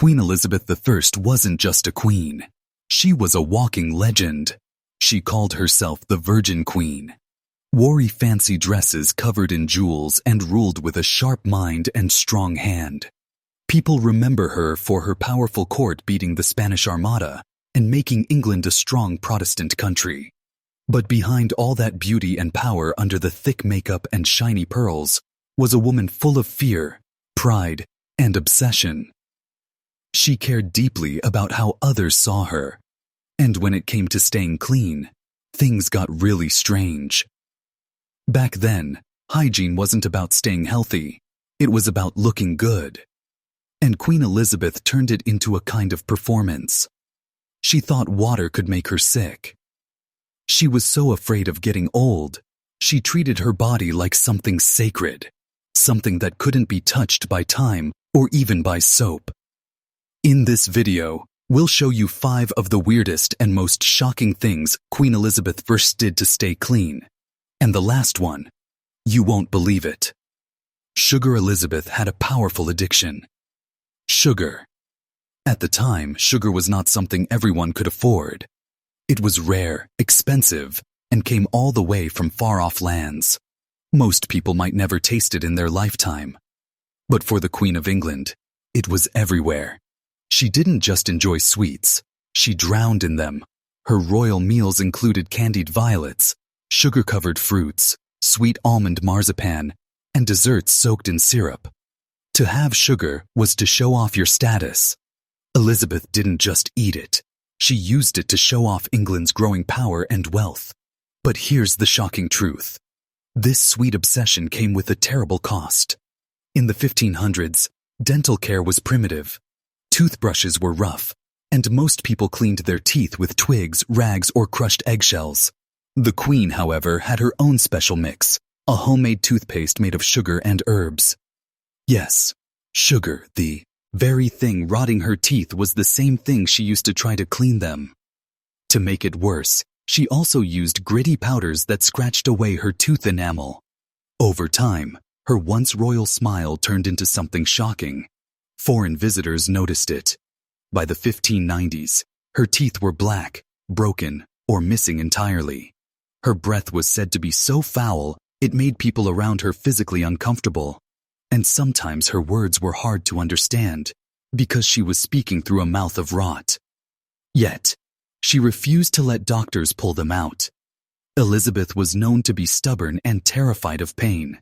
Queen Elizabeth I wasn't just a queen. She was a walking legend. She called herself the Virgin Queen, wore fancy dresses covered in jewels, and ruled with a sharp mind and strong hand. People remember her for her powerful court beating the Spanish Armada and making England a strong Protestant country. But behind all that beauty and power, under the thick makeup and shiny pearls, was a woman full of fear, pride, and obsession. She cared deeply about how others saw her. And when it came to staying clean, things got really strange. Back then, hygiene wasn't about staying healthy. It was about looking good. And Queen Elizabeth turned it into a kind of performance. She thought water could make her sick. She was so afraid of getting old, she treated her body like something sacred, something that couldn't be touched by time or even by soap. In this video, we'll show you 5 of the weirdest and most shocking things Queen Elizabeth I did to stay clean. And the last one, you won't believe it. Sugar. Elizabeth had a powerful addiction. Sugar. At the time, sugar was not something everyone could afford. It was rare, expensive, and came all the way from far-off lands. Most people might never taste it in their lifetime. But for the Queen of England, it was everywhere. She didn't just enjoy sweets, she drowned in them. Her royal meals included candied violets, sugar-covered fruits, sweet almond marzipan, and desserts soaked in syrup. To have sugar was to show off your status. Elizabeth didn't just eat it. She used it to show off England's growing power and wealth. But here's the shocking truth. This sweet obsession came with a terrible cost. In the 1500s, dental care was primitive. Toothbrushes were rough, and most people cleaned their teeth with twigs, rags, or crushed eggshells. The Queen, however, had her own special mix, a homemade toothpaste made of sugar and herbs. Yes, sugar, the very thing rotting her teeth, was the same thing she used to try to clean them. To make it worse, she also used gritty powders that scratched away her tooth enamel. Over time, her once royal smile turned into something shocking. Foreign visitors noticed it. By the 1590s, her teeth were black, broken, or missing entirely. Her breath was said to be so foul, it made people around her physically uncomfortable. And sometimes her words were hard to understand, because she was speaking through a mouth of rot. Yet, she refused to let doctors pull them out. Elizabeth was known to be stubborn and terrified of pain.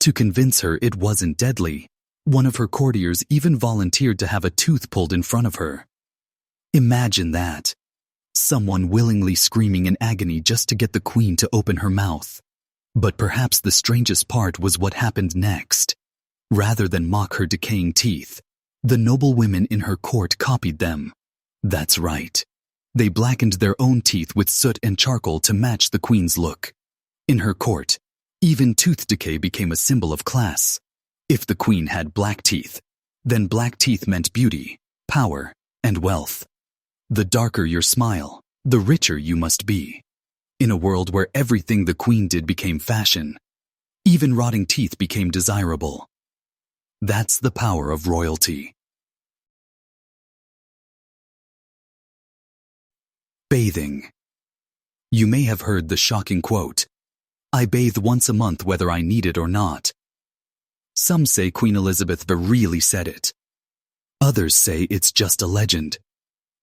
To convince her it wasn't deadly, one of her courtiers even volunteered to have a tooth pulled in front of her. Imagine that. Someone willingly screaming in agony just to get the Queen to open her mouth. But perhaps the strangest part was what happened next. Rather than mock her decaying teeth, the noble women in her court copied them. That's right. They blackened their own teeth with soot and charcoal to match the Queen's look. In her court, even tooth decay became a symbol of class. If the Queen had black teeth, then black teeth meant beauty, power, and wealth. The darker your smile, the richer you must be. In a world where everything the Queen did became fashion, even rotting teeth became desirable. That's the power of royalty. Bathing. You may have heard the shocking quote, "I bathe once a month whether I need it or not." Some say Queen Elizabeth really said it. Others say it's just a legend.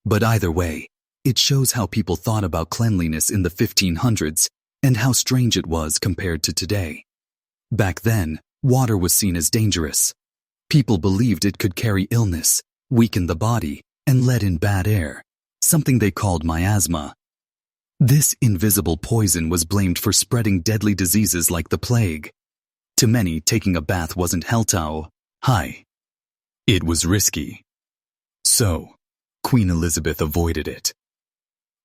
But either way, it shows how people thought about cleanliness in the 1500s and how strange it was compared to today. Back then, water was seen as dangerous. People believed it could carry illness, weaken the body, and let in bad air, something they called miasma. This invisible poison was blamed for spreading deadly diseases like the plague. To many, taking a bath wasn't Heltau high. It was risky. So, Queen Elizabeth avoided it.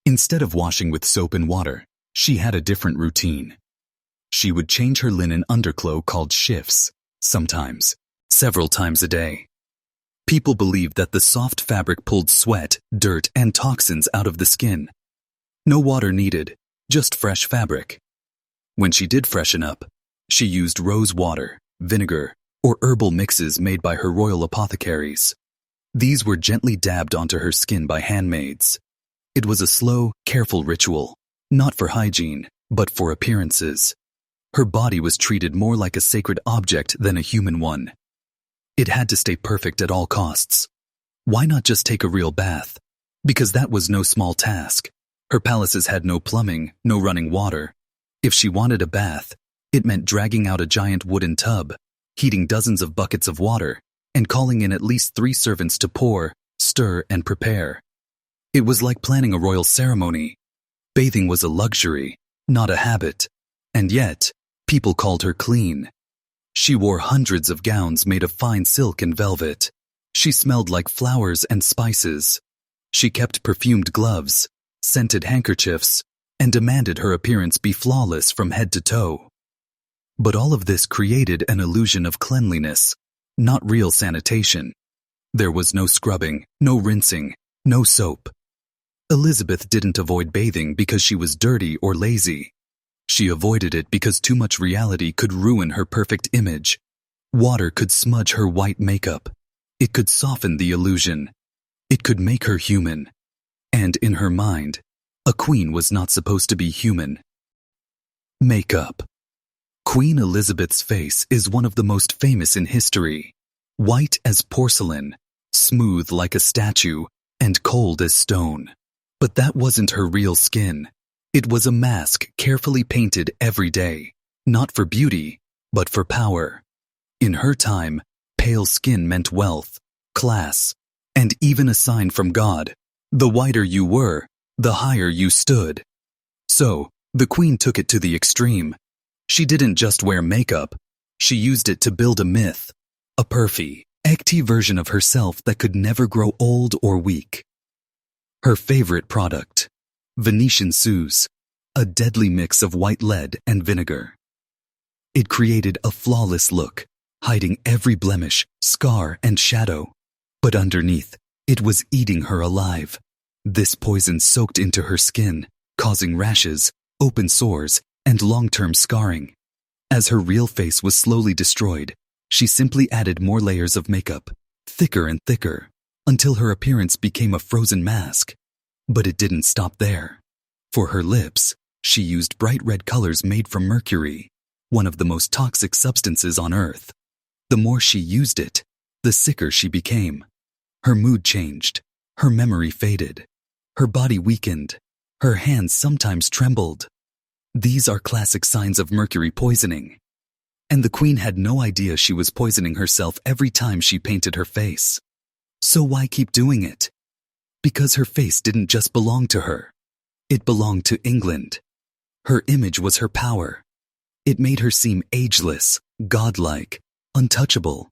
Instead of washing with soap and water, she had a different routine. She would change her linen undercloak called shifts, sometimes several times a day. People believed that the soft fabric pulled sweat, dirt, and toxins out of the skin. No water needed, just fresh fabric. When she did freshen up, she used rose water, vinegar, or herbal mixes made by her royal apothecaries. These were gently dabbed onto her skin by handmaids. It was a slow, careful ritual, not for hygiene, but for appearances. Her body was treated more like a sacred object than a human one. It had to stay perfect at all costs. Why not just take a real bath? Because that was no small task. Her palaces had no plumbing, no running water. If she wanted a bath, it meant dragging out a giant wooden tub, heating dozens of buckets of water, and calling in at least 3 servants to pour, stir, and prepare. It was like planning a royal ceremony. Bathing was a luxury, not a habit. And yet, people called her clean. She wore hundreds of gowns made of fine silk and velvet. She smelled like flowers and spices. She kept perfumed gloves, scented handkerchiefs, and demanded her appearance be flawless from head to toe. But all of this created an illusion of cleanliness, not real sanitation. There was no scrubbing, no rinsing, no soap. Elizabeth didn't avoid bathing because she was dirty or lazy. She avoided it because too much reality could ruin her perfect image. Water could smudge her white makeup. It could soften the illusion. It could make her human. And in her mind, a queen was not supposed to be human. Makeup. Queen Elizabeth's face is one of the most famous in history. White as porcelain, smooth like a statue, and cold as stone. But that wasn't her real skin. It was a mask carefully painted every day, not for beauty, but for power. In her time, pale skin meant wealth, class, and even a sign from God. The whiter you were, the higher you stood. So, the queen took it to the extreme. She didn't just wear makeup. She used it to build a myth, a perfect version of herself that could never grow old or weak. Her favorite product, Venetian Suze, a deadly mix of white lead and vinegar. It created a flawless look, hiding every blemish, scar, and shadow. But underneath, it was eating her alive. This poison soaked into her skin, causing rashes, open sores, and long-term scarring. As her real face was slowly destroyed, she simply added more layers of makeup, thicker and thicker, until her appearance became a frozen mask. But it didn't stop there. For her lips, she used bright red colors made from mercury, one of the most toxic substances on Earth. The more she used it, the sicker she became. Her mood changed, her memory faded, her body weakened, her hands sometimes trembled. These are classic signs of mercury poisoning. And the queen had no idea she was poisoning herself every time she painted her face. So why keep doing it? Because her face didn't just belong to her. It belonged to England. Her image was her power. It made her seem ageless, godlike, untouchable.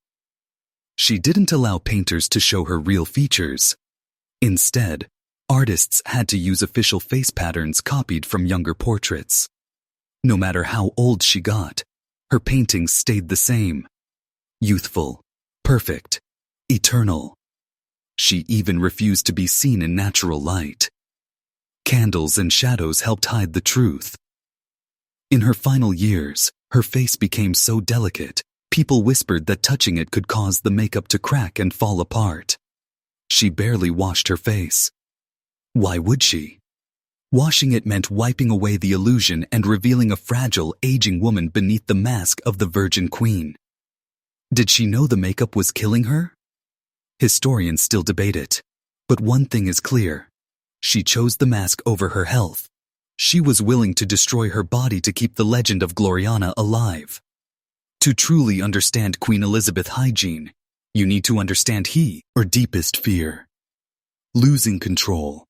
She didn't allow painters to show her real features. Instead, artists had to use official face patterns copied from younger portraits. No matter how old she got, her paintings stayed the same. Youthful, perfect, eternal. She even refused to be seen in natural light. Candles and shadows helped hide the truth. In her final years, her face became so delicate, people whispered that touching it could cause the makeup to crack and fall apart. She barely washed her face. Why would she? Washing it meant wiping away the illusion and revealing a fragile, aging woman beneath the mask of the Virgin Queen. Did she know the makeup was killing her? Historians still debate it, but one thing is clear. She chose the mask over her health. She was willing to destroy her body to keep the legend of Gloriana alive. To truly understand Queen Elizabeth Hygiene, you need to understand her deepest fear. Losing control.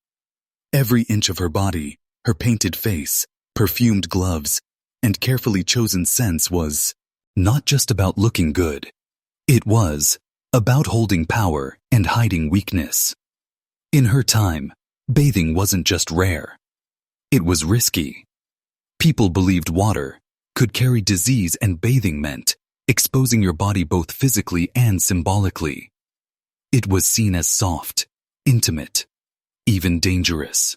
Every inch of her body, her painted face, perfumed gloves, and carefully chosen scents was not just about looking good. It was about holding power and hiding weakness. In her time, bathing wasn't just rare. It was risky. People believed water could carry disease, and bathing meant exposing your body both physically and symbolically. It was seen as soft, intimate, even dangerous.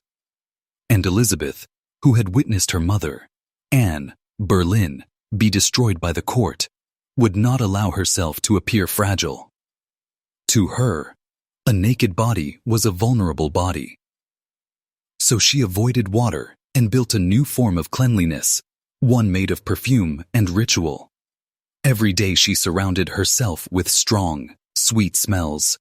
And Elizabeth, who had witnessed her mother, Anne Boleyn, be destroyed by the court, would not allow herself to appear fragile. To her, A naked body was a vulnerable body. So she avoided water and built a new form of cleanliness, one made of perfume and ritual. Every day she surrounded herself with strong, sweet smells.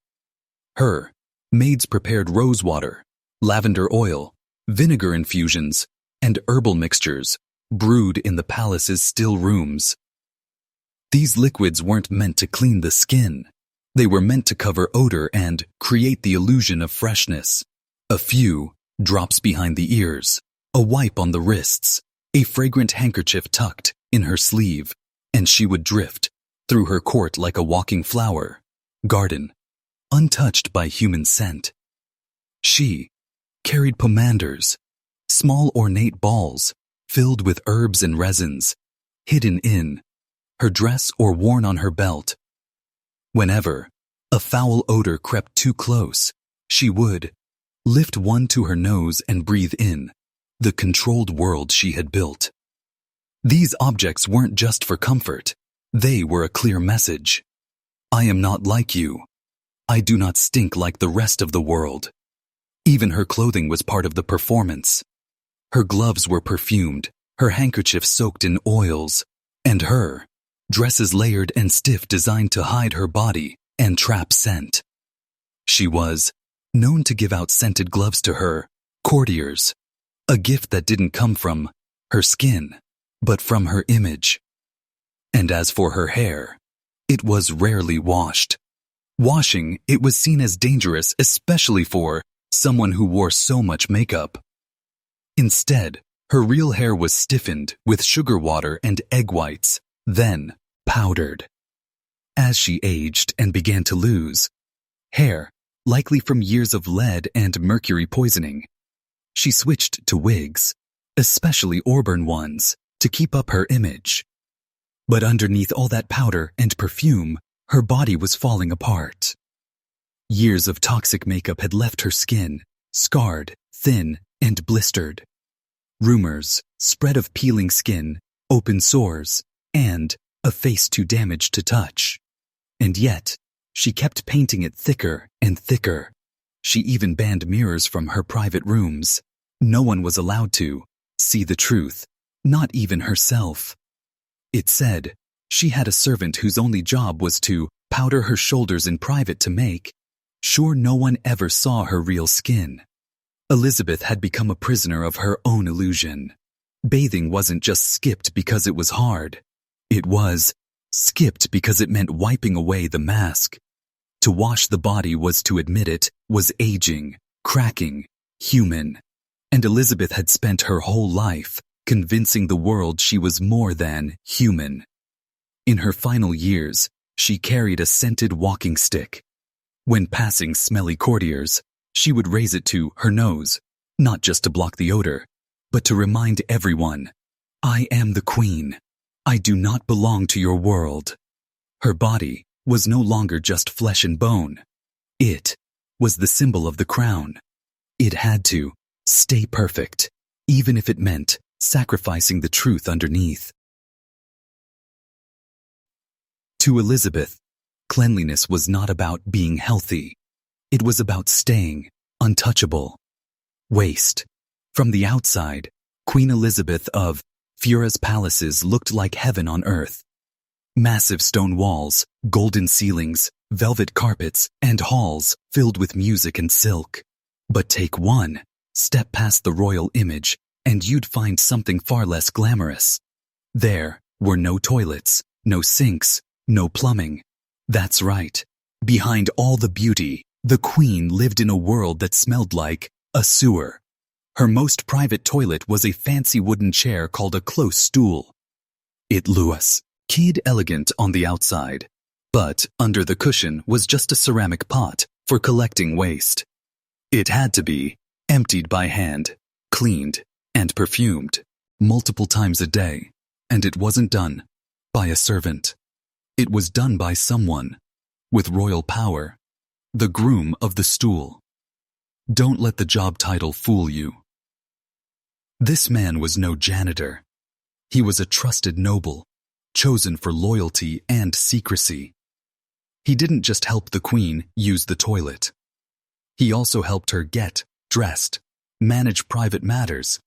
Her maids prepared rosewater, lavender oil, vinegar infusions, and herbal mixtures brewed in the palace's still rooms. These liquids weren't meant to clean the skin. They were meant to cover odor and create the illusion of freshness. A few drops behind the ears, a wipe on the wrists, a fragrant handkerchief tucked in her sleeve, and she would drift through her court like a walking flower, garden, untouched by human scent. She carried pomanders, small ornate balls filled with herbs and resins, hidden in her dress or worn on her belt. Whenever a foul odor crept too close, she would lift one to her nose and breathe in the controlled world she had built. These objects weren't just for comfort. They were a clear message. I am not like you. I do not stink like the rest of the world. Even her clothing was part of the performance. Her gloves were perfumed, her handkerchief soaked in oils, and her dresses layered and stiff designed to hide her body and trap scent. She was known to give out scented gloves to her courtiers, a gift that didn't come from her skin, but from her image. And as for her hair, it was rarely washed. Washing it was seen as dangerous, especially for someone who wore so much makeup. Instead, her real hair was stiffened with sugar water and egg whites, then powdered. As she aged and began to lose hair, likely from years of lead and mercury poisoning, she switched to wigs, especially auburn ones, to keep up her image. But underneath all that powder and perfume, her body was falling apart. Years of toxic makeup had left her skin scarred, thin, and blistered. Rumors spread of peeling skin, open sores, and a face too damaged to touch. And yet, she kept painting it thicker and thicker. She even banned mirrors from her private rooms. No one was allowed to see the truth, not even herself. It said she had a servant whose only job was to powder her shoulders in private to make sure no one ever saw her real skin. Elizabeth had become a prisoner of her own illusion. Bathing wasn't just skipped because it was hard. It was skipped because it meant wiping away the mask. To wash the body was to admit it was aging, cracking, human. And Elizabeth had spent her whole life convincing the world she was more than human. In her final years, she carried a scented walking stick. When passing smelly courtiers, she would raise it to her nose, not just to block the odor, but to remind everyone, I am the queen. I do not belong to your world. Her body was no longer just flesh and bone. It was the symbol of the crown. It had to stay perfect, even if it meant sacrificing the truth underneath. To Elizabeth, cleanliness was not about being healthy. It was about staying untouchable. Waste. From the outside, Queen Elizabeth of Fura's palaces looked like heaven on earth. Massive stone walls, golden ceilings, velvet carpets, and halls filled with music and silk. But take one step past the royal image, and you'd find something far less glamorous. There were no toilets, no sinks, no plumbing. That's right. Behind all the beauty, the queen lived in a world that smelled like a sewer. Her most private toilet was a fancy wooden chair called a close stool. It was keyed elegant on the outside, but under the cushion was just a ceramic pot for collecting waste. It had to be emptied by hand, cleaned, and perfumed multiple times a day, and it wasn't done by a servant. It was done by someone with royal power, the groom of the stool. Don't let the job title fool you. This man was no janitor. He was a trusted noble, chosen for loyalty and secrecy. He didn't just help the queen use the toilet. He also helped her get dressed, manage private matters,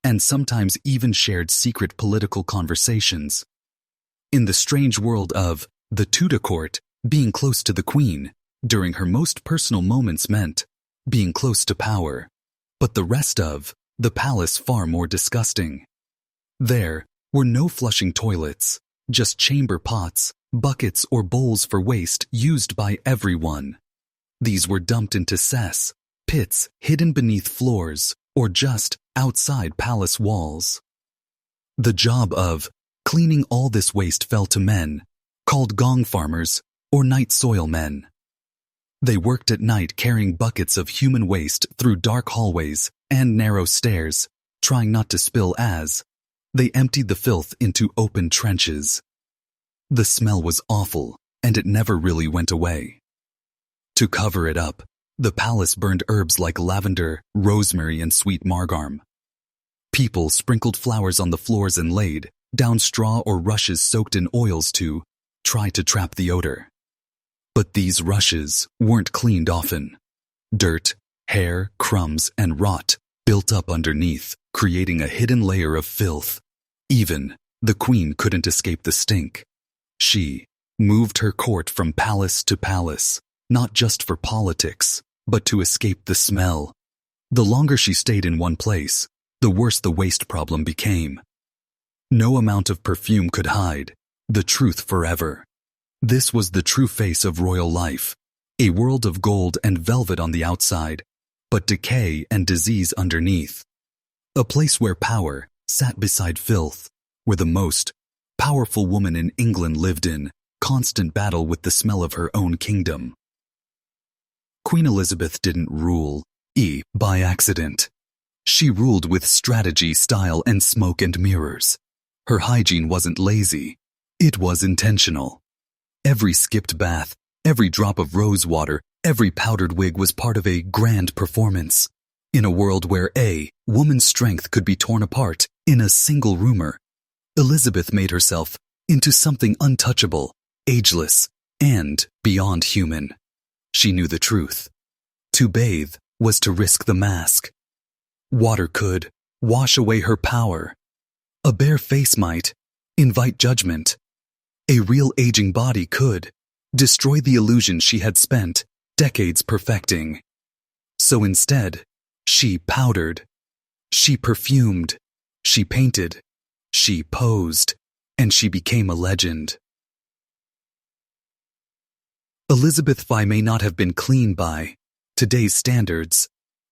and sometimes even shared secret political conversations. In the strange world of the Tudor court, being close to the queen during her most personal moments meant being close to power, but the rest of the palace far more disgusting. There were no flushing toilets, just chamber pots, buckets or bowls for waste used by everyone. These were dumped into cess, pits hidden beneath floors, or just outside palace walls. The job of cleaning all this waste fell to men, called gong farmers or night soil men. They worked at night carrying buckets of human waste through dark hallways and narrow stairs, trying not to spill as they emptied the filth into open trenches. The smell was awful, and it never really went away. To cover it up, the palace burned herbs like lavender, rosemary, and sweet marjoram. People sprinkled flowers on the floors and laid down straw or rushes soaked in oils to try to trap the odor. But these rushes weren't cleaned often. Dirt, hair, crumbs, and rot built up underneath, creating a hidden layer of filth. Even the queen couldn't escape the stink. She moved her court from palace to palace, not just for politics, but to escape the smell. The longer she stayed in one place, the worse the waste problem became. No amount of perfume could hide the truth forever. This was the true face of royal life, a world of gold and velvet on the outside, but decay and disease underneath. A place where power sat beside filth, where the most powerful woman in England lived in constant battle with the smell of her own kingdom. Queen Elizabeth didn't rule by accident. She ruled with strategy, style, and smoke and mirrors. Her hygiene wasn't lazy, it was intentional. Every skipped bath, every drop of rose water, every powdered wig was part of a grand performance. In a world where a woman's strength could be torn apart in a single rumor, Elizabeth made herself into something untouchable, ageless, and beyond human. She knew the truth. To bathe was to risk the mask. Water could wash away her power. A bare face might invite judgment. A real aging body could destroy the illusion she had spent decades perfecting. So instead, she powdered, she perfumed, she painted, she posed, and she became a legend. Elizabeth I may not have been clean by today's standards,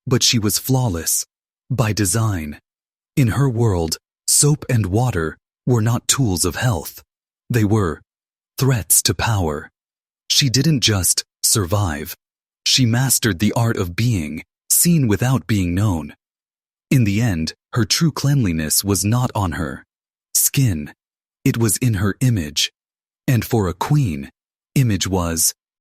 but she was flawless by design. In her world, soap and water were not tools of health. They were threats to power. She didn't just survive. She mastered the art of being seen without being known. In the end, her true cleanliness was not on her skin. It was in her image. And for a queen, image was